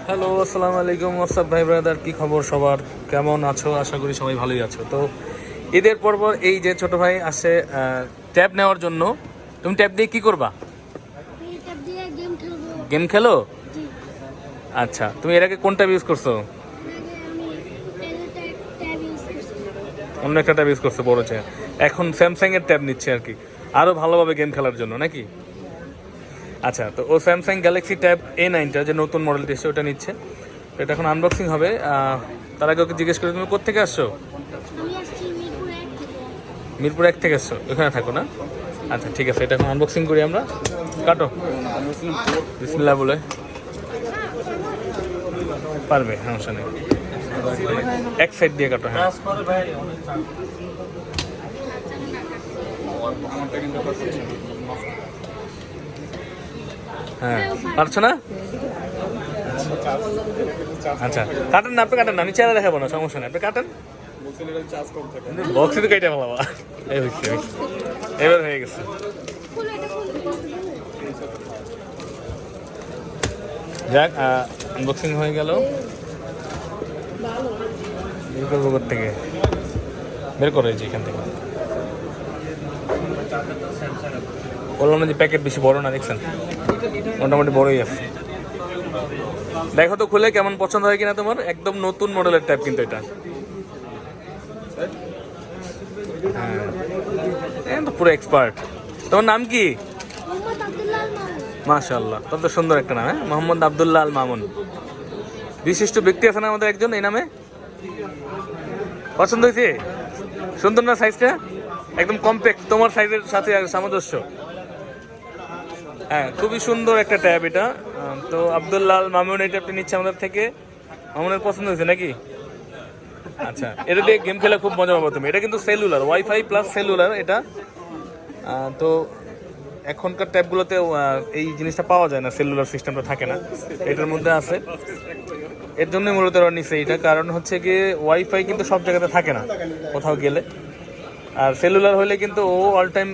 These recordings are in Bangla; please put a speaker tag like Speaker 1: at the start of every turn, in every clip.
Speaker 1: হ্যালো, আসসালামু আলাইকুম। হোয়াটসঅ্যাপ ভাই ব্রাদার, কি খবর সবার? কেমন আছো? আশা করি সবাই ভালোই আছো। তো ঈদের পর এই যে ছোট ভাই আসে ট্যাব নেওয়ার জন্য। তুমি ট্যাব দিয়ে কি করবা? গেম খেলো? আচ্ছা, তুমি এর আগে কোন ট্যাব ইউজ করছো? অন্য একটা ট্যাব ইউজ করছো, বড় চেয়ে। এখন স্যামসাং এর ট্যাব নিচ্ছে আর কি, আরো ভালোভাবে গেম খেলার জন্য নাকি? আচ্ছা, তো ও স্যামসাং গ্যালাক্সি ট্যাব A9টা যে নতুন মডেলটি এসেছে ওটা নিচ্ছে। তো এটা এখন আনবক্সিং হবে। তার আগে ওকে জিজ্ঞেস করে তুমি কোত্থেকে আসছো? মিরপুর 1 থেকে আসছো, ওখানে থাকো না? আচ্ছা ঠিক আছে, এটা এখন আনবক্সিং করি আমরা। কাটো, বিসমিল্লাহ বলে। পারবে, সমস্যা নেই। এক সাইড দিয়ে কাটো। হ্যাঁ হ্যাঁ, পারছো না? আচ্ছা কাটেন না, আপনি কাটেন না, আমি চেহারা দেখাবো না, সমস্যা নেই, আপনি কাটেন। বক্সে তো কেটে ফেলাবা। এই হচ্ছে, এবার হয়ে গেছে। যাক, আনবক্সিং হয়ে গেল। বের করবো থেকে, বের করে যে এখান থেকে বললাম না যে প্যাকেট বেশি বড় না, দেখছেন? মোটামুটি বড়ই আছে। দেখো তো খুলে কেমন পছন্দ হয় কিনা তোমার। একদম নতুন মডেলের ট্যাব কিন্তু এটা। হ্যাঁ, তো পুরো এক্সপার্ট। তোমার নাম কি? মাশাআল্লাহ, কত সুন্দর একটা নাম। হ্যাঁ, মোহাম্মদ আব্দুল্লাহ আল মামুন। বিশিষ্ট ব্যক্তি আছে না আমাদের একজন এই নামে? পছন্দ হয়েছে? সুন্দর না সাইজটা? একদম কম্প্যাক্ট, তোমার সাইজের সাথে সামঞ্জস্য। হ্যাঁ, খুবই সুন্দর একটা ট্যাব এটা। তো আব্দুল্লাহ আল মামুন এই ট্যাবটা নিচ্ছে আমাদের থেকে। মামুনের পছন্দ হয়েছে নাকি? আচ্ছা, এটা দিয়ে গেম খেলা খুব মজা পাবো তুমি। এটা কিন্তু সেলুলার, ওয়াইফাই প্লাস সেলুলার এটা। তো এখনকার ট্যাবগুলোতে এই জিনিসটা পাওয়া যায় না, সেলুলার সিস্টেমটা থাকে না, এটার মধ্যে আছে। এর জন্যই মূলত ওরা নিচ্ছে এইটা, কারণ হচ্ছে গিয়ে ওয়াইফাই কিন্তু সব জায়গাতে থাকে না কোথাও গেলে। আর সেলুলার হলে কিন্তু ও অল টাইম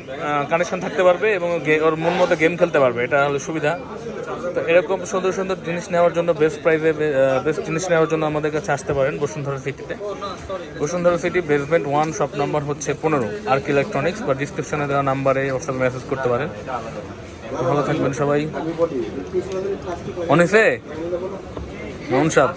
Speaker 1: কানেকশন থাকতে পারবে এবং ওর মন মতো গেম খেলতে পারবে, এটা হলো সুবিধা। তো এরকম সুন্দর সুন্দর জিনিস নেওয়ার জন্য, বেস্ট প্রাইসে বেস্ট জিনিস নেওয়ার জন্য আমাদের কাছে আসতে পারেন বসুন্ধরা সিটিতে। Bashundhara city basement 1, shop number হচ্ছে 15, আর্ক ইলেকট্রনিক্স, বা ডিসক্রিপশনে দেওয়া নাম্বারে হোয়াটসঅ্যাপে মেসেজ করতে পারেন। ভালো থাকবেন সবাই। অনিসে মামুন সাহেব।